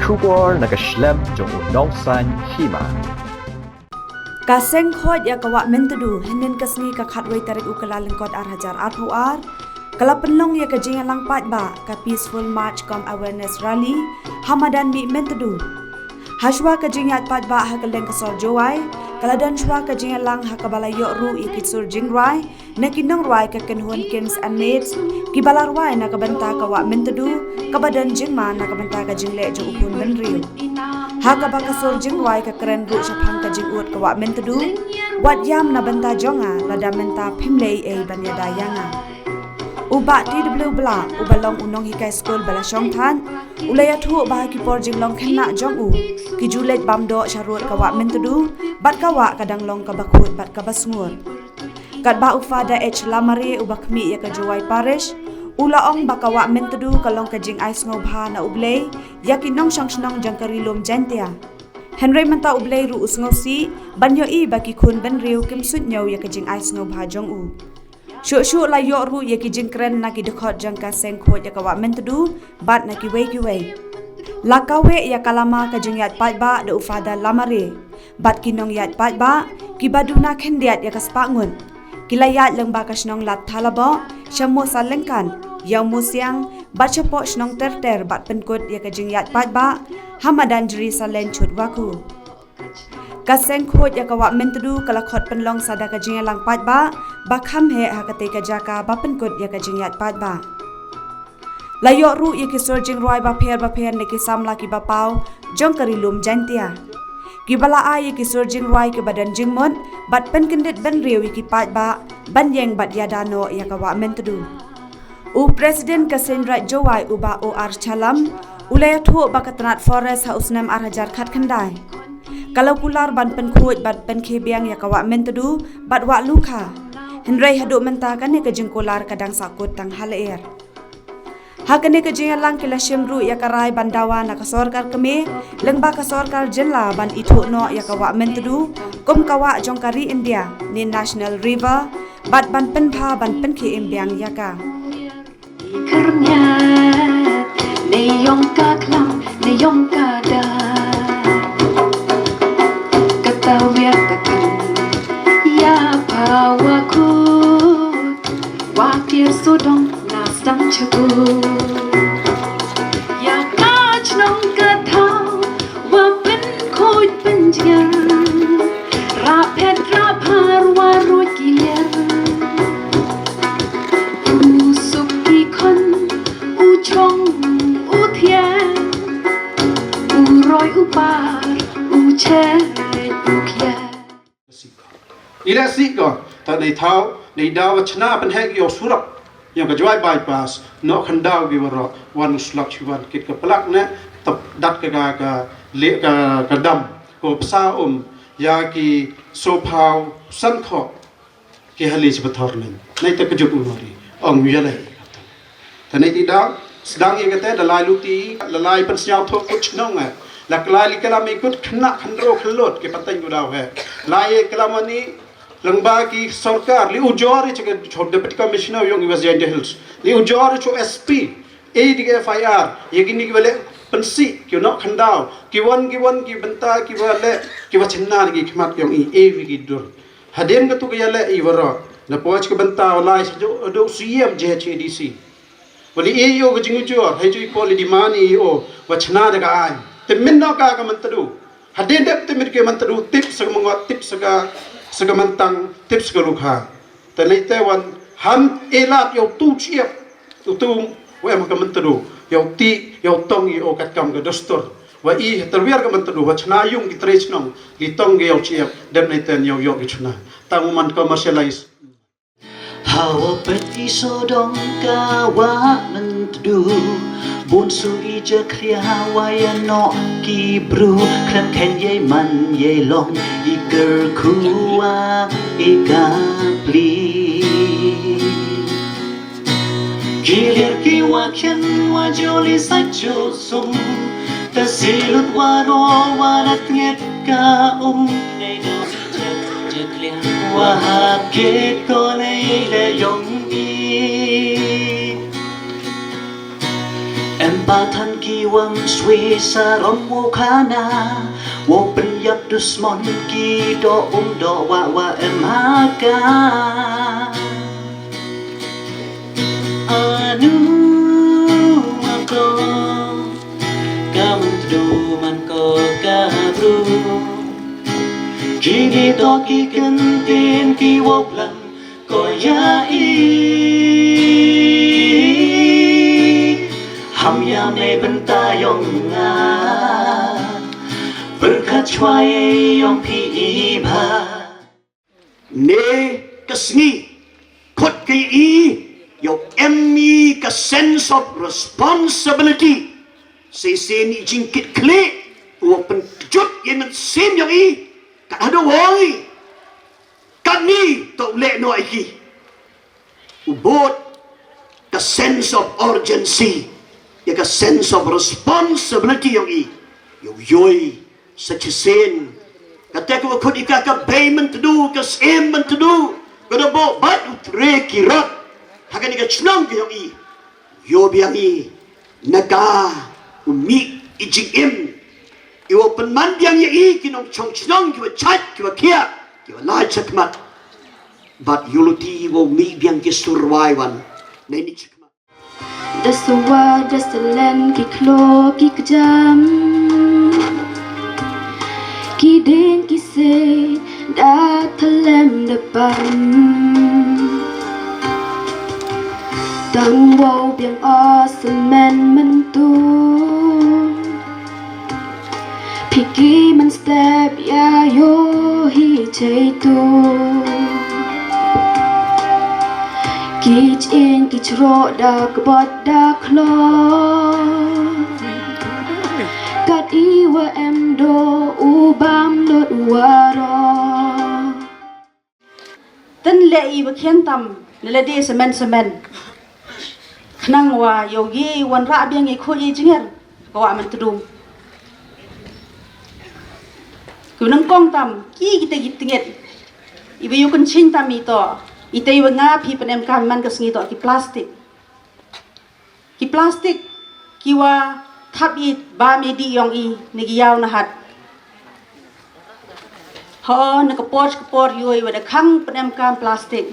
Schubor nakaslem jong nongsan hima. Kaseng khot ya kawa mentudu henen kasni ka khatwai tarik ukala lengkot arhajar arpuar kala penlong ya kajing lang pat ba ka peaceful march com awareness rally hamadan mi mentudu haswa kajing yat pat ba hakaleng kasor jowai kala dan shwa kajing lang hakabala yo ru ikitsur jingrai nakinong rai ka kenhun kins and maids kibalar wai nakabanta kawa mentudu kabadan jingma nakabanta ka jingle jo upun benriu Hakaba kasor jingwai ka keren ru syapang ka jingut ka wak mentedu wat yam na benta jonga lada menta pimlei banya dayanga uba TW bla ubalong unong hikai school bala syongthan ulaya thu ba ki por jinglong khenna jongu ki julet bamdo syarut ka wak mentedu bat ka wak kadang long ka bakut bat ka basngur kat ba ufada lamare ubakmi ya ka jowai parish Ulaong bakawa mentedu kalong kajing ais ngobha na ublay yakin nong syangsnong jangkari lom jantia. Henry menta ublay ru usngosi banyo baki kun benriu kim sutnyo ya kajing ais ngobha jong u. Syuk la yo ru ya kijing kren na ki dekot jangka sengkot ya kawa mentedu bat na ki wei. Lakawe ya kalama kajing yat pat ba de ufada lamare. Bat kinong yat pat ba ki baduna khendiat ya kaspangun. Kilayat leng bakasnong lat thalabo syamo salengkan yang musiang baca pok snong ter bat penkut ya kajing yat pat ba hamadan jeri salen chut waku kaseng khot ya kawa mentudu kala khot penlong sada kajing lang pat ba bakham he hakate ka jaka ba penkut ya kajing yat pat ba layok ru ya kisor jing roi ba pher ne kisam laki ba pau jong kari lum jantia Kibala ay kisur jing roi ke badan jingmon bat pen kendit ben riu ki pat ba ban yeng bat yadano ya kawa mentudu U Presiden Kasendra Jowai uba OR Chalam ulaya thu bakatnat forest hausnam arhajar khat khandai kalau kular ban pen khoj bat pen khebiang ya kawa mentudu bat wa lukha henrei hadu menta kane ke jingkular kadang sakut tang halair Hakane ke jing lang kila shimru ya karai bandawa na kasorkar keme lengba kasorkar jenla ban itu no ya kawa mentudu kum kawa jongkari India ni National River bat ban penpa ban penki imbiang yaka Karnya ne yong ka klam ne yong ka da kata wiat takan ya pawaku wakir sudong Sang chabu ya kaj nong ka thao wa pen khoi pen jian ra phet ra phar wa ro kiler u suki khon u chong u thia u roi u par u che u khia ila siko ta nei thao nei daw chna pen hek yo surap yang kejawai bypass no khandau gi waro wan slak chuan kit ka plak ne tap dat ka le ka dam ko psa ya ki so phau san kho ki hali chi bathor len nei ta ka jup umari ong mi le ta nei ti da sedang ye kate dalai luti lalai pen syau tho kuch nong la klai li kala me kut khna khandro khlot ke patang gu daw hai la ye kalamani Lengba ki sarkar li ujor che chhod deputy commissioner yong was Jayant Hills li ujor cho SP dige FIR yegini ki wale pensi ki no khandao ki won ki benta ki wale ki wachinna gi khmat yong gi dur haden ga tu ga yale waro na poch ki benta wala jo do CM JHADC wali yo ga jingu jor hai ju ko li dimani o wachna daga ai te minno ka mantadu haden dep te mit ke mantadu tip sa mangwa tip sa Segamantang tips kelukha. Tenite wan ham elat yo tu chiep tu we am kamantadu yo ti yo tong yo kat kam ga dostor wa I terwiar kamantadu wa chna yung gitrech nong li tong yo chiep dem niten yo gichna tanguman commercialize Hawa peti sodong ka wa mentdu Bun suri je kria waya no ki bru Klem ken ye man ye long Iker kuwa ika pli Kilir ki wa ken wa joli sa jo sum Ta silut wa ro wa rat nget ka Nei no je kria wa ke ko nei le yong i Em Kesempatan kiwam swi sarom wukana wo penyap dusmon ki do do wa emaka anu mako kamu tu man ko kabru kini to ki kentin ki wo plan ko ya Ham ya me benta yong nga berkat cuai yong pi iba ne kesni kot ke i yo emmi ka sense of responsibility se ni jingkit kle wo pen jut yen sem yong i ka ada woi kan ni to le no iki ubot ka sense of urgency ya ka sense of responsibility yang i yoi such a sin kata ko ko ika ka payment to do ka payment to do ko do bo bat utre kirat hagan ka chnang yang i yo biang i naga umi ijim i open man biang i kinong chong chnang ki chat ki kia ki la chakmat but yuluti wo mi biang ki survival nei ni Dasawa dasalan ki klo ki kejam Ki den ki se da talem depan Tang wow biang o semen mentu Piki men step ya yo hi chaitu Kich in kich ro da kebot da klo Kat iwa em do ubam lot waro Ten le I bakhian tam le de semen Khnang wa yogi wan ra biang I khu I jinger ko wa man tudum Kunang kong tam ki kita gitinget Ibu yu kun chin tam ito Ite iwa nga pi penem kaman ka sengi to ki plastik ki wa thap I ba me di yong I nigi yaw na hat ho na kapor yu iwa da khang penem kam plastik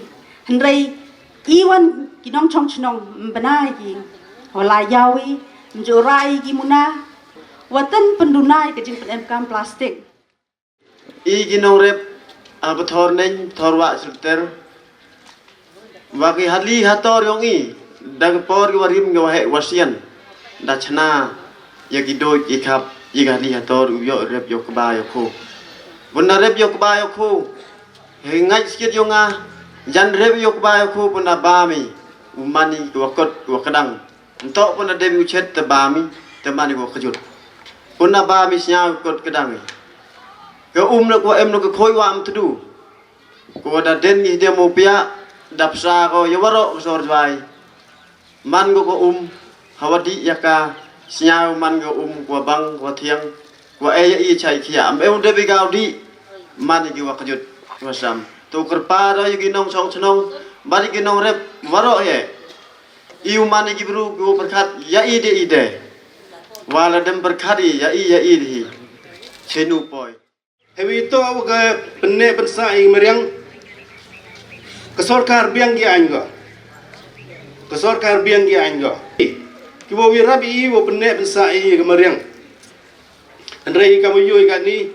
henrei iwan kinong chong chnong mbana yi ho la yaw I njorai gi muna watan pendunai ka jing penem kam plastik I ginong rep abathor neng thorwa sulter Waki hadli hator yong I dag por ki warim ga wahe wasian da chana yagi do ikap yigali hator ubyo rep yok ba yoko bunda rep yok ba yoko he ngai skit yonga jan rep yok ba yoko bunda bami umani wakot wakadang entok bunda dem uchet te bami te mani ko khajut bunda bami snya kot kadang ke na ko em no ko khoi wa am tudu ko da den ni demo pia dapsa ko yawaro sor vai man ko hawadi yaka sinyau man ko ko bang ko thiang ko e chai khia am de bi gau di man ki wa kajut wasam to kerpa da yugi nong song chnong bari ki nong rep waro ye iu man ki bru ko berkat ya ide wala dem berkati ya i di chenu poi hewi to ga penne pensa ing meriang kesorkar biang gi angga ki bo wirabi wo penne pensa ing meriang andrei kamu yoi kan ni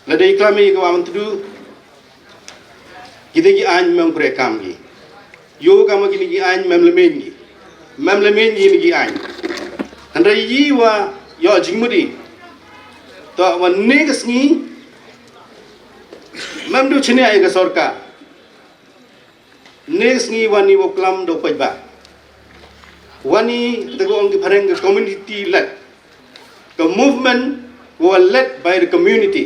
ladai klami ko am tudu gide gi an mem pre kam gi yo kamu gini gi an mem lemen gi gi an andrei yi wa yo jingmudi to wan ne gasni mem du chine ai ga sorkar next ni wani wo klam do pajba wani tego ong ki phareng community led the movement was led by the community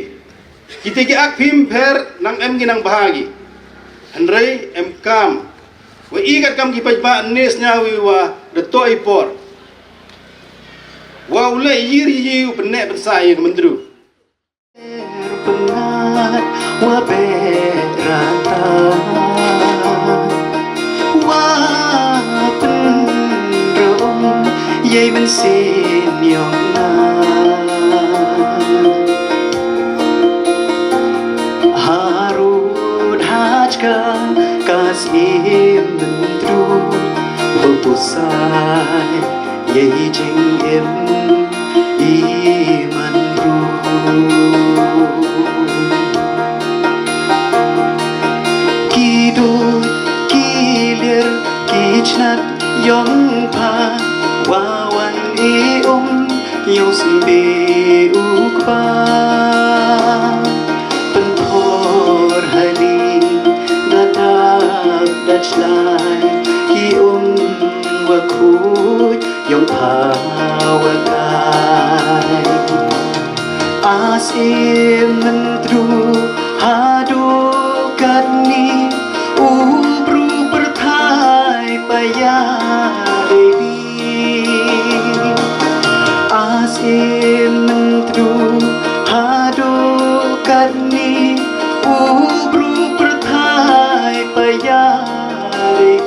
kita ki akhim pher nang em gi nang bahagi handrei em kam wa igat kam ki pajba nes nyawi wa the toy por wa ule yiri yi penne pensai mendru penat wa berata wa pen rong yai men mentru Bepusai Yei jeng em Iman ru Kidul Kilir Kichnat Yong pa Wawan Yos be ukba Pentor hali Dadak dachlai Ki wakut Yong pawakai Asim mentru Hadukat ni Ubru berthai payari Asim mentru Hadukat ni Ubru berthai payari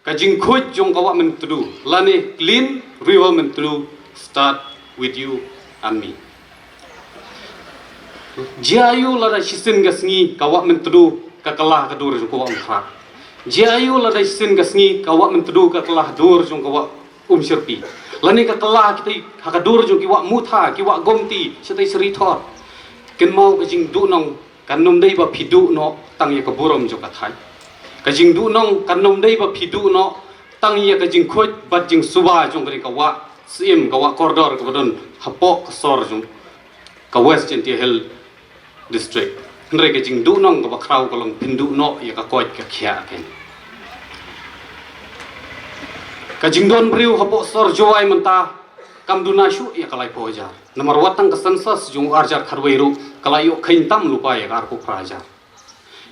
Kajing khoj jong kawak mentru lane clean river mentru start with you and me. Jayu lada sisin gasngi kawak mentru kakalah kadur jong kawak mkhrak. Jayu lada sisin gasngi kawak mentru kakalah dur jong kawak sirpi. Lane kakalah kita hakadur jong kiwak mutha kiwak gomti setai serithor. Ken mau kajing du nong kanum dei ba phidu no tang ya kaburom jong kathai. Kajing du nong kanom dei ba phidu no tang ya kajing khoj bat jing suba jong kari kawa sim kawa koridor ka badon hapok sor jong ka west india hill district ndre kajing du nong ka bakrau kolong pindu no ya ka koj ka khia ken kajing don briu hapok sor joai menta kamduna shu ya kalai poja nomor watang ka census jong arjar kharweiru kalayo khaintam lupa ya ar ko praja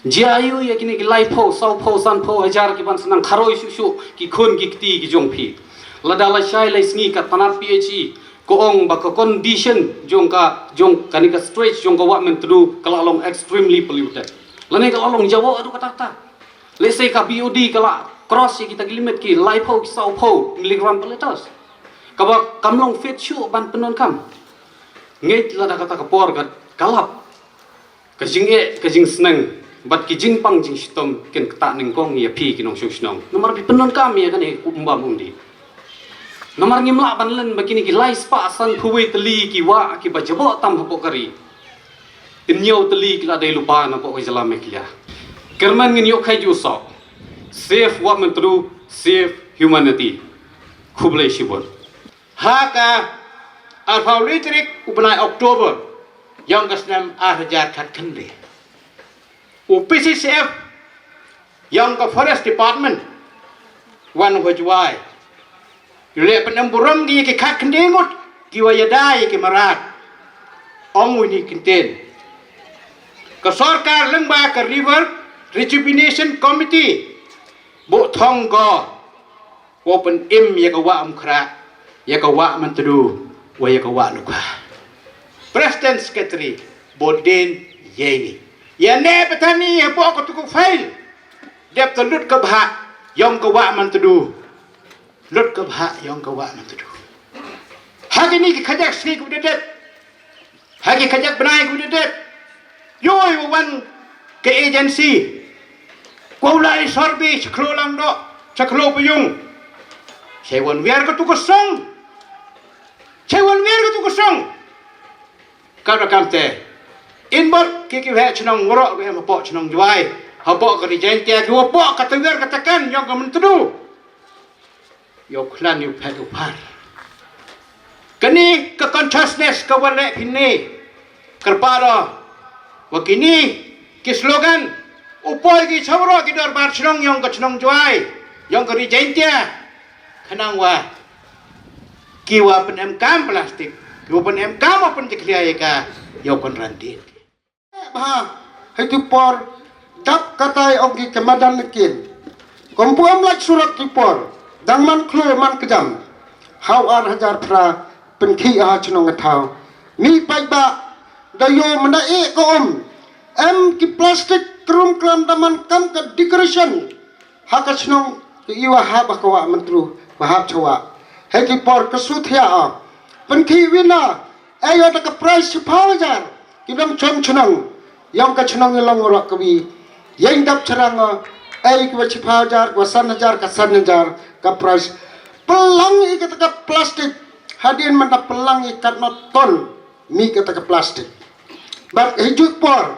Jayu ya kini kilai po sau po san po hajar ki ban senang kharoi susu ki khun ki kti ki jong phi ladala shai lai sngi ka tanat phe ko ong ba ka condition jong kani ka stretch jong ka wa mentru kala long extremely polluted lane kala long jawo adu kata ta let's say ka BOD kala cross ki kita limit ki lai po ki sau po miligram per liters ka ba kamlong fit shu ban penon kam ngeit lada kata ka por ka kalap ka jing senang bat ki jing pang jing sitom ken kta ning kong ya phi ki nong shung shnong nomor pi penon kam ya kan e umba mundi nomor ngimla banlen bakini ki lai spa san phuwi tali ki wa ki ba jabo tam hapo kari tinyo tali ki la dei lupa na ko jala me kya kerman ngin yo khai ju so save what mentru save humanity khuble shibon Haka alfawlitrik ubnai Oktober yang kasnam arhajar khat khandle PCCF yang ke Forest Department wan hojwai le penamburam gi ke khat khndengut ki wayadai ke marat onguni kinten ke sarkar lengba ke River Rejuvenation Committee bo thong go open ya ka wa amkhra ya ka wa mantru wa ya ka wa lukha President Secretary Boden Yeni ya ne petani ya po ko tu fail dep to lut ka bha yong ka wa man tu lut ka bha yong ka wa man tu hagi ni khajak sri ku de hagi khajak banai ku de yoi wan ke agency ko lai sorbi chkhlo lang do chkhlo puyung chewan wer ka tu ko song ka ra kam te in bot ki he chnong ngoro ke ma po chnong juai ha po ka di jen tia ki po ka tenger ka tekan yang ka mentru yo khlan yu phe upar kani ka consciousness ka wale phini karpalo wakini ki slogan upoi ki chawro ki dor bar chnong yang ka chnong juai yang ka di jen tia khanang wa ki wa pen kam plastik ki wa pen kam open jiklia ka yo kon randit bah itu por dap katai ogi kemadan lekin kompuam lak surat tipor dangman klo man kejam hau ar hajar pra penkhi a chnong thau ni pai ba dayo mena e ko em ki plastik krum klam daman kam ka decoration ha ka chnong iwa ha ba ko mentru bahap chawa he ki por ka suthya a penkhi wina ayo ta ka price 1000 kidam chon chnong yang ka chnong long ro kabi yang dap cerang ai ke cipa jar wasan jar kasan jar ka price pelang ikat ka plastik hadian manda pelang ikat not ton mi kata ka plastik but hijuk por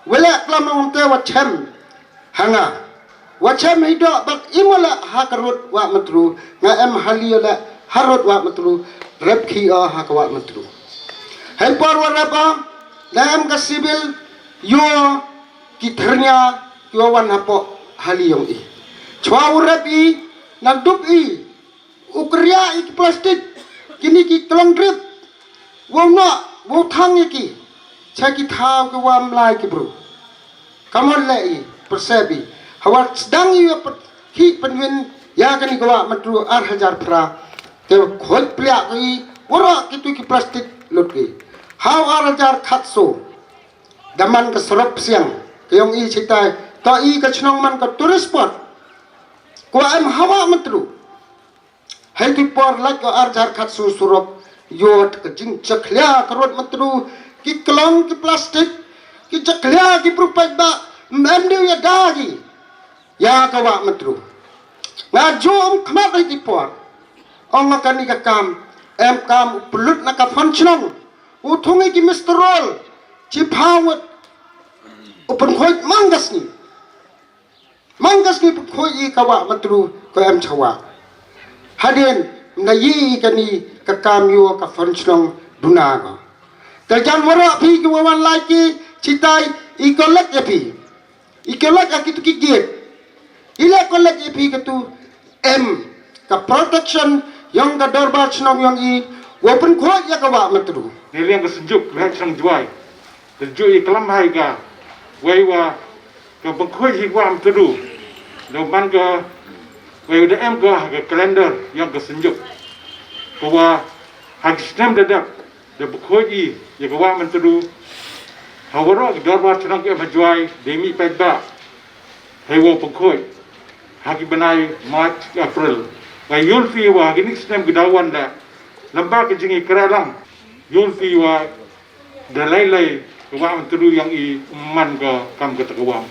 wala klamang te wachem hanga wachem hido but imala hakarut wa matru nga em haliola harut wa matru rep khi ha ka wa matru hai por wa rapa dam ka sibil yo kithernya yo wan hapo haliyong i chwa urap i nagdup i ukriya i plastik kini ki tolong drip wo na wo thang ki chaki thaw ke wam lai ki bro kamon le i persebi hawa sedang i ki penwin ya kani kwa matru 8000 pra te khol plya ki wora kitu ki plastik lot ki haw 8000 khatso daman ka sorop siang kayong i citai to i ka chnong man ka tourist spot ko am hawa matru hai tu por lak ko arjar khat su surop yot ka jing chakhlia karot matru ki klong ki plastik ki chakhlia ki prupai ba mandu ya dagi ya ka wa matru nga jom khmat hai ti por ong ka ni ka kam em kam pulut na ka funchnong u thungi ki misterol chi phawat upan khoi manggas ni khoi i kawa matru ko em chawa hadin na yi kani ka kamyo ka funchnong dunaga kajan wara phi ki wan lai ki chitai i kolek ya phi i kolek akitu ki gate ile kolek ya phi katu em ka protection yang ka darbar chnong yang i open khoi ya kawa matru niliang ka sejuk le chang juai sejuk i kelam hai ga wei wa ka bangkhoi hi wam tu do man ka wei de em ka kalender yang ka sejuk ko wa hak sistem dadak de bangkhoi i ya ka wam tu hawara ka darbar chnong ke majuai demi pedba hei wo bangkhoi hak banai March April wa yulfi wa gini sistem gudawan da lamba ke jingi keralang yulfi wa dalai lai wa tu yang i man ka kam ka takawam